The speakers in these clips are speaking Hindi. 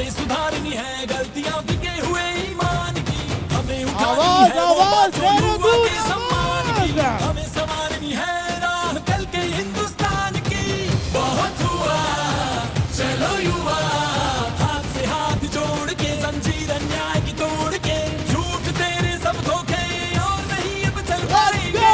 हमें सुधारनी है गलतियां बिके हुए ईमान की, हमें आवाज उठानी है वो आवाज बातों युवा देहरादून के सम्मान की, आवाज। हमें संवारनी है राह कल के हिंदुस्तान की। बहुत हुआ चलो युवा, हाथ से हाथ जोड़ के जंजीर अन्याय की तोड़ के, झूठ तेरे सब धोखे और नहीं अब चल पाएंगे।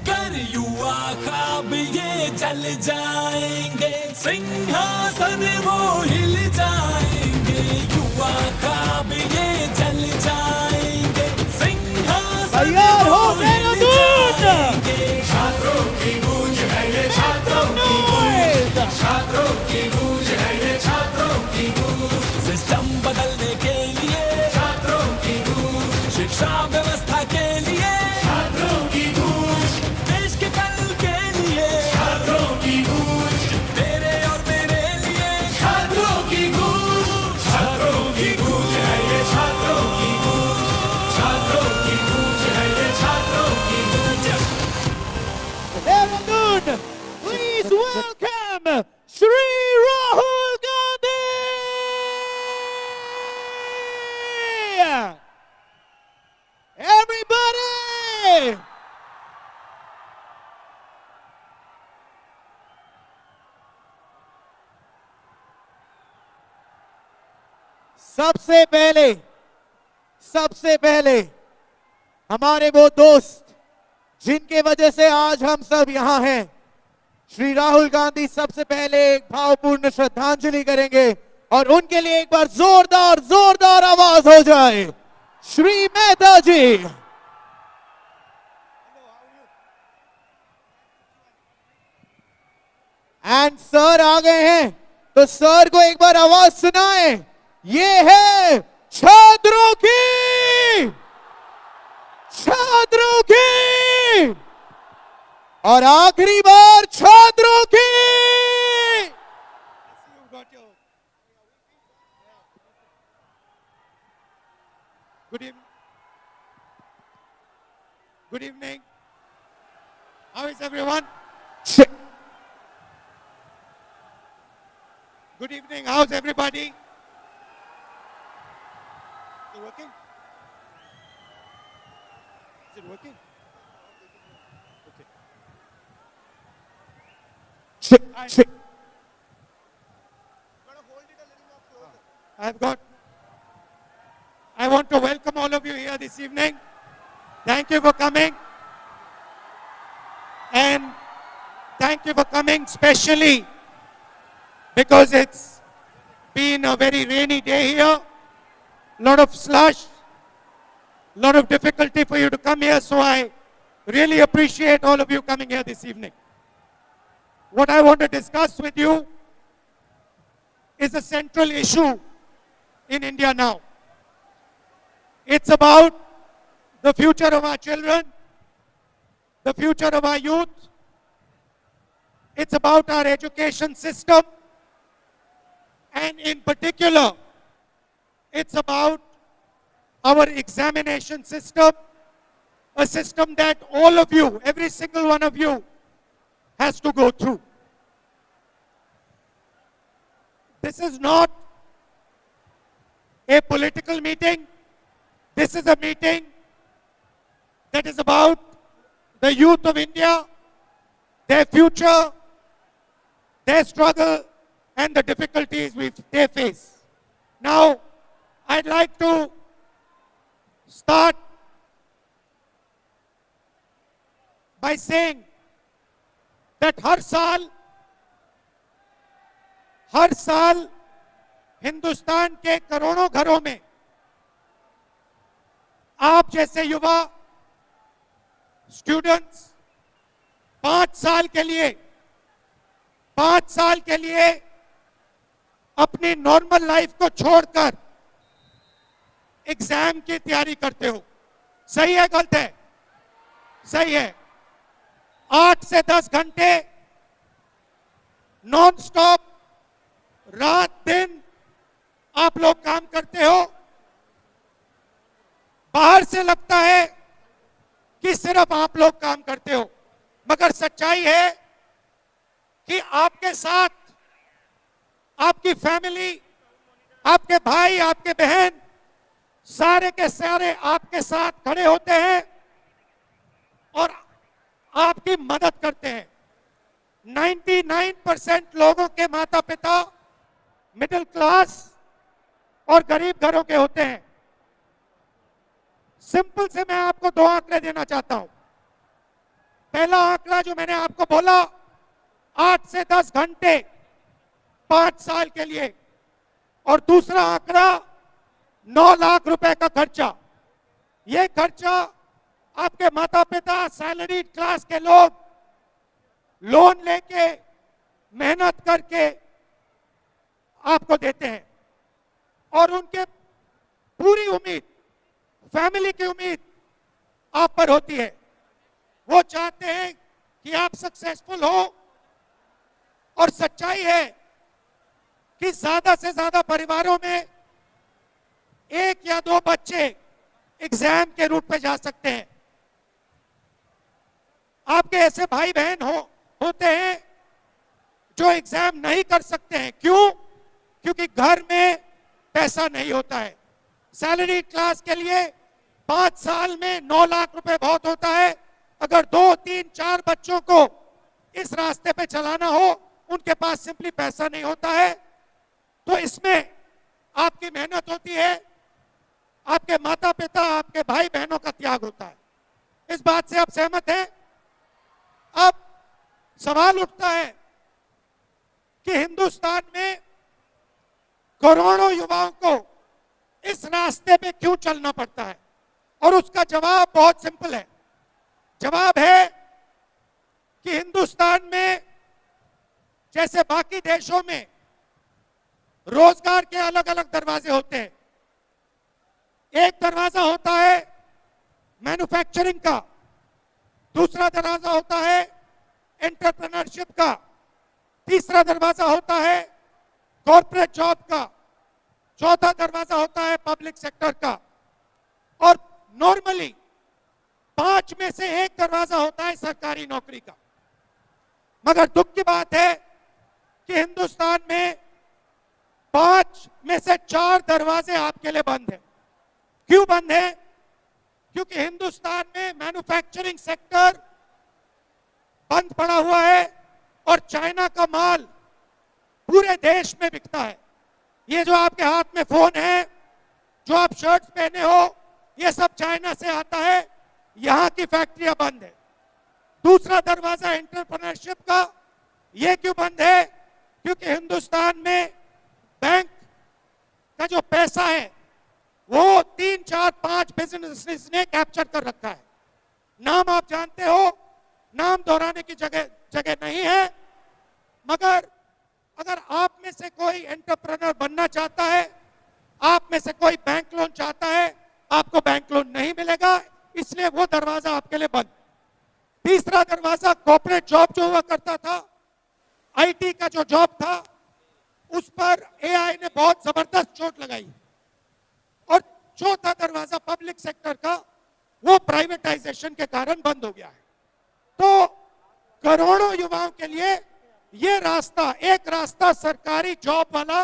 कर युवा ख्वाब ये जल जाएंगे, सिंहासन वो हिल जाएंगे। युवा ख्वाब ये जल जाएंगे, सिंहासन तैयार हो वो हिल देहरादून। जाएंगे। छात्रों की गूंज है ये, छात्रों की गूंज, छात्रों की गूंज है ये, छात्रों की गूंज। सिस्टम बदलने के लिए छात्रों की गूंज, शिक्षा व्यवस्था के लिए छात्रों की गूंज, देश के कल के लिए छात्रों की गूंज, तेरे और मेरे लिए छात्रों की गूंज। छात्रों की गूंज है ये, छात्रों की गूंज, छात्रों की गूंज है ये, छात्रों की गूंज। Dehradun, please welcome Shri Rahul Gandhi. Everybody. सबसे पहले हमारे वो दोस्त जिनके वजह से आज हम सब यहाँ हैं, श्री राहुल गांधी सबसे पहले एक भावपूर्ण श्रद्धांजलि करेंगे और उनके लिए एक बार जोरदार जोरदार आवाज हो जाए। श्री मेहता जी। एंड सर आ गए हैं, तो सर को एक बार आवाज सुनाए। ये है छात्रों की, छात्रों की और आखिरी बार छात्रों की। Good evening. Good evening. How is everyone? Good evening. How's everybody? Is it working? Is it working? Okay. I want to welcome all of you here this evening. Thank you for coming. And thank you for coming especially because it's been a very rainy day here. Lot of slush, lot of difficulty for you to come here, so I really appreciate all of you coming here this evening. What I want to discuss with you is a central issue in India now. It's about the future of our children, the future of our youth. It's about our education system, and in particular, it's about our examination system, a system that all of you, every single one of you, has to go through. This is not a political meeting. This is a meeting that is about the youth of India, their future, their struggle, and the difficulties they face. Now, I'd like to start by saying that हर साल हिंदुस्तान के करोड़ों घरों में आप जैसे युवा स्टूडेंट्स 5 साल के लिए अपनी नॉर्मल लाइफ को छोड़कर एग्जाम की तैयारी करते हो। सही है गलत है? सही है। 8 से 10 घंटे नॉन स्टॉप रात दिन आप लोग काम करते हो। बाहर से लगता है कि सिर्फ आप लोग काम करते हो, मगर सच्चाई है कि आपके साथ आपकी फैमिली, आपके भाई, आपके बहन, सारे के सारे आपके साथ खड़े होते हैं और आपकी मदद करते हैं। 99% लोगों के माता पिता मिडिल क्लास और गरीब घरों के होते हैं। सिंपल से मैं आपको 2 आंकड़े देना चाहता हूं। पहला आंकड़ा जो मैंने आपको बोला, 8 से 10 घंटे 5 साल के लिए, और दूसरा आंकड़ा 9 लाख रुपए का खर्चा। यह खर्चा आपके माता पिता, सैलरीड क्लास के लोग लोन लेके, मेहनत करके आपको देते हैं, और उनके पूरी उम्मीद, फैमिली की उम्मीद आप पर होती है। वो चाहते हैं कि आप सक्सेसफुल हो, और सच्चाई है कि ज्यादा से ज्यादा परिवारों में 1 या 2 बच्चे एग्जाम के रूट पे जा सकते हैं। आपके ऐसे भाई बहन होते हैं जो एग्जाम नहीं कर सकते हैं। क्यों? क्योंकि घर में पैसा नहीं होता है। सैलरी क्लास के लिए 5 साल में 9 लाख रुपए बहुत होता है। अगर 2, 3, 4 बच्चों को इस रास्ते पे चलाना हो, उनके पास सिंपली पैसा नहीं होता है। तो इसमें आपकी मेहनत होती है, आपके माता पिता, आपके भाई बहनों का त्याग होता है। इस बात से आप सहमत हैं? अब सवाल उठता है कि हिंदुस्तान में करोड़ों युवाओं को इस रास्ते पे क्यों चलना पड़ता है? और उसका जवाब बहुत सिंपल है। जवाब है कि हिंदुस्तान में जैसे बाकी देशों में रोजगार के अलग अलग दरवाजे होते हैं। एक दरवाजा होता है मैन्युफैक्चरिंग का, दूसरा दरवाजा होता है एंटरप्रेन्योरशिप का, तीसरा दरवाजा होता है कॉर्पोरेट जॉब का, चौथा दरवाजा होता है पब्लिक सेक्टर का, और नॉर्मली 5 में से 1 दरवाजा होता है सरकारी नौकरी का। मगर दुख की बात है कि हिंदुस्तान में 5 में से 4 दरवाजे आपके लिए बंद हैं। क्यों बंद है? क्योंकि हिंदुस्तान में मैन्युफैक्चरिंग सेक्टर बंद पड़ा हुआ है और चाइना का माल पूरे देश में बिकता है। ये जो आपके हाथ में फोन है, जो आप शर्ट्स पहने हो, ये सब चाइना से आता है। यहां की फैक्ट्रियां बंद है। दूसरा दरवाजा एंटरप्रेन्योरशिप का, ये क्यों बंद है? क्योंकि हिंदुस्तान में बैंक का जो पैसा है वो 3, 4, 5 बिजनेस ने कैप्चर कर रखा है। नाम आप जानते हो, नाम दोहराने की जगह नहीं है। मगर अगर आप में से कोई एंटरप्रेन्योर बनना चाहता है, आप में से कोई बैंक लोन चाहता है, आपको बैंक लोन नहीं मिलेगा, इसलिए वो दरवाजा आपके लिए बंद। तीसरा दरवाजा कॉर्पोरेट जॉब जो हुआ करता था, आईटी का जो जॉब था, उस पर एआई ने बहुत जबरदस्त चोट लगाई। और चौथा दरवाजा पब्लिक सेक्टर का, वो प्राइवेटाइजेशन के कारण बंद हो गया है। तो करोड़ों युवाओं के लिए ये रास्ता, एक रास्ता सरकारी जॉब वाला,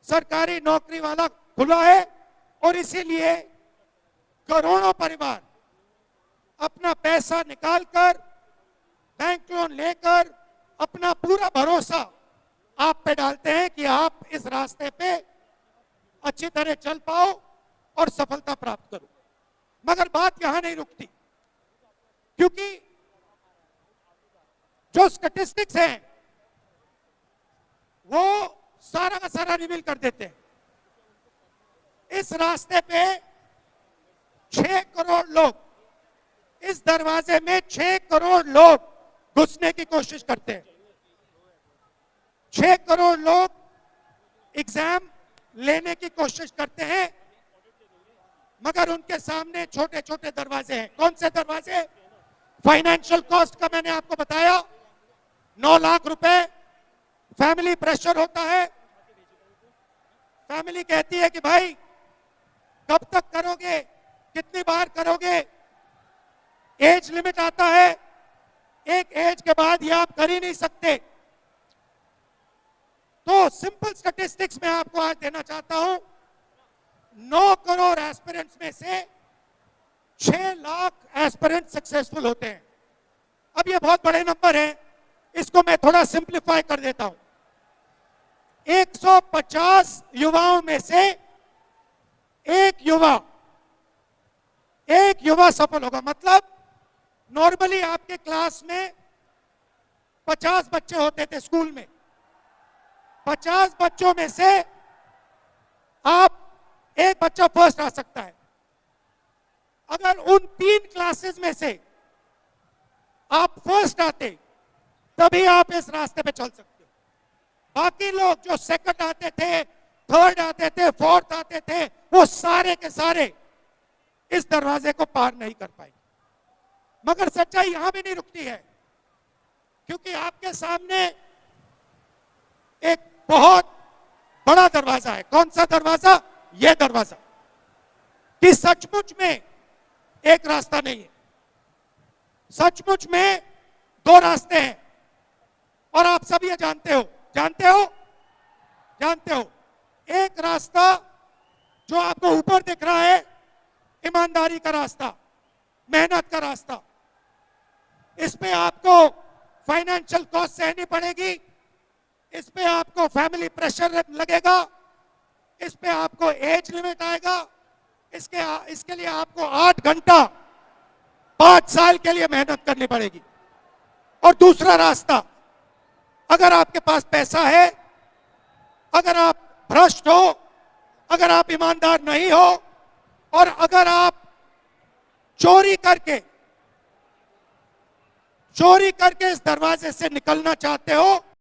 सरकारी नौकरी वाला खुला है, और इसीलिए करोड़ों परिवार अपना पैसा निकालकर, बैंक लोन लेकर, अपना पूरा भरोसा आप पे डालते हैं कि आप इस रास्ते पे अच्छी तरह चल पाओ और सफलता प्राप्त करो। मगर बात यहां नहीं रुकती, क्योंकि जो स्टैटिस्टिक्स हैं वो सारा का सारा रिवील कर देते हैं। इस रास्ते पे 6 करोड़ लोग, इस दरवाजे में 6 करोड़ लोग घुसने की कोशिश करते हैं। 6 करोड़ लोग एग्जाम लेने की कोशिश करते हैं, मगर उनके सामने छोटे छोटे दरवाजे हैं। कौन से दरवाजे? फाइनेंशियल कॉस्ट का मैंने आपको बताया, 9 लाख रुपए। फैमिली प्रेशर होता है, फैमिली कहती है कि भाई कब तक करोगे, कितनी बार करोगे। एज लिमिट आता है, एक एज के बाद ये आप कर ही नहीं सकते। तो सिंपल स्टैटिस्टिक्स मैं आपको आज देना चाहता हूं। 9 करोड़ एस्पिरेंट्स में से 6 लाख एस्पिरेंट सक्सेसफुल होते हैं। अब ये बहुत बड़े नंबर हैं, इसको मैं थोड़ा सिंप्लीफाई कर देता हूं। 150 युवाओं में से एक युवा सफल होगा। मतलब नॉर्मली आपके क्लास में 50 बच्चे होते थे स्कूल में, 50 बच्चों में से आप एक बच्चा फर्स्ट आ सकता है। अगर उन 3 क्लासेस में से आप फर्स्ट आते तभी आप इस रास्ते पे चल सकते हो। बाकी लोग जो सेकंड आते थे, थर्ड आते थे, फोर्थ आते थे, वो सारे के सारे इस दरवाजे को पार नहीं कर पाएंगे। मगर सच्चाई यहां भी नहीं रुकती है, क्योंकि आपके सामने एक बहुत बड़ा दरवाजा है। कौन सा दरवाजा? यह दरवाजा, कि सचमुच में एक रास्ता नहीं है, सचमुच में 2 रास्ते हैं। और आप सब ये जानते हो। एक रास्ता जो आपको ऊपर दिख रहा है, ईमानदारी का रास्ता, मेहनत का रास्ता। इस पे आपको फाइनेंशियल कॉस्ट सहनी पड़ेगी, इस पे आपको फैमिली प्रेशर लगेगा, इस पे आपको एज लिमिट आएगा, इसके लिए आपको 8 घंटा 5 साल के लिए मेहनत करनी पड़ेगी। और दूसरा रास्ता, अगर आपके पास पैसा है, अगर आप भ्रष्ट हो, अगर आप ईमानदार नहीं हो, और अगर आप चोरी करके इस दरवाजे से निकलना चाहते हो,